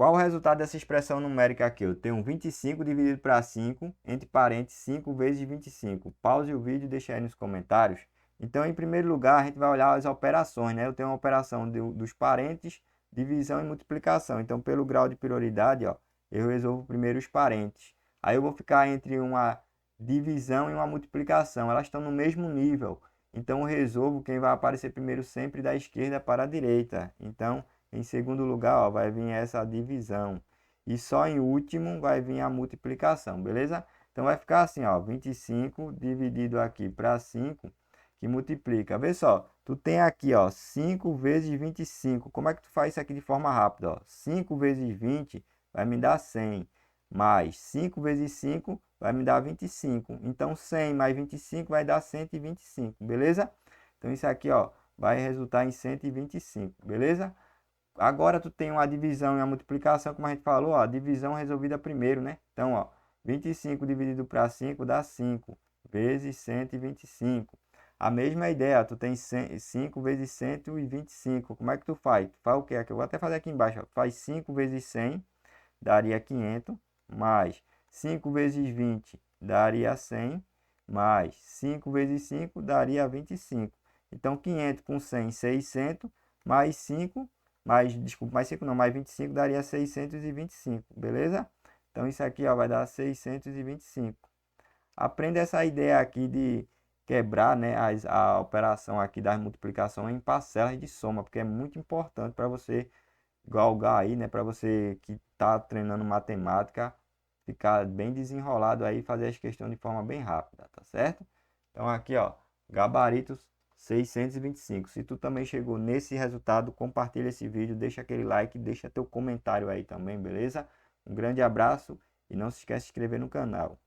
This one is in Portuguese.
Qual o resultado dessa expressão numérica aqui? Eu tenho 25 dividido para 5, entre parênteses, 5 vezes 25. Pause o vídeo e deixe aí nos comentários. Então, em primeiro lugar, a gente vai olhar as operações, né? Eu tenho uma operação dos parênteses, divisão e multiplicação. Então, pelo grau de prioridade, ó, eu resolvo primeiro os parênteses. Aí eu vou ficar entre uma divisão e uma multiplicação. Elas estão no mesmo nível. Então, eu resolvo quem vai aparecer primeiro sempre da esquerda para a direita. Então, em segundo lugar, ó, vai vir essa divisão. E só em último vai vir a multiplicação, beleza? Então vai ficar assim, ó, 25 dividido aqui para 5, que multiplica. Vê só, tu tem aqui, ó, 5 vezes 25. Como é que tu faz isso aqui de forma rápida, ó? 5 vezes 20 vai me dar 100, mais 5 vezes 5 vai me dar 25. Então 100 mais 25 vai dar 125, beleza? Então isso aqui, ó, vai resultar em 125, beleza? Agora tu tem uma divisão e uma multiplicação, como a gente falou, ó, a divisão resolvida primeiro, né? Então, ó, 25 dividido para 5 dá 5 vezes 125. A mesma ideia, tu tem 5 vezes 125. Como é que tu faz? Tu faz o quê? Eu vou até fazer aqui embaixo, ó. Faz 5 vezes 100, daria 500, mais 5 vezes 20 daria 100, mais 5 vezes 5 daria 25. Então, 500 com 100, 600, mais 5, desculpa, mais 5 não, mais 25 daria 625, beleza? Então, isso aqui, ó, vai dar 625. Aprenda essa ideia aqui de quebrar, né, a operação aqui das multiplicações em parcelas de soma, porque é muito importante para você galgar aí, né, para você que está treinando matemática, ficar bem desenrolado aí e fazer as questões de forma bem rápida, tá certo? Então aqui, ó, gabaritos 625. Se tu também chegou nesse resultado, compartilha esse vídeo, deixa aquele like, deixa teu comentário aí também, beleza? Um grande abraço e não se esquece de se inscrever no canal.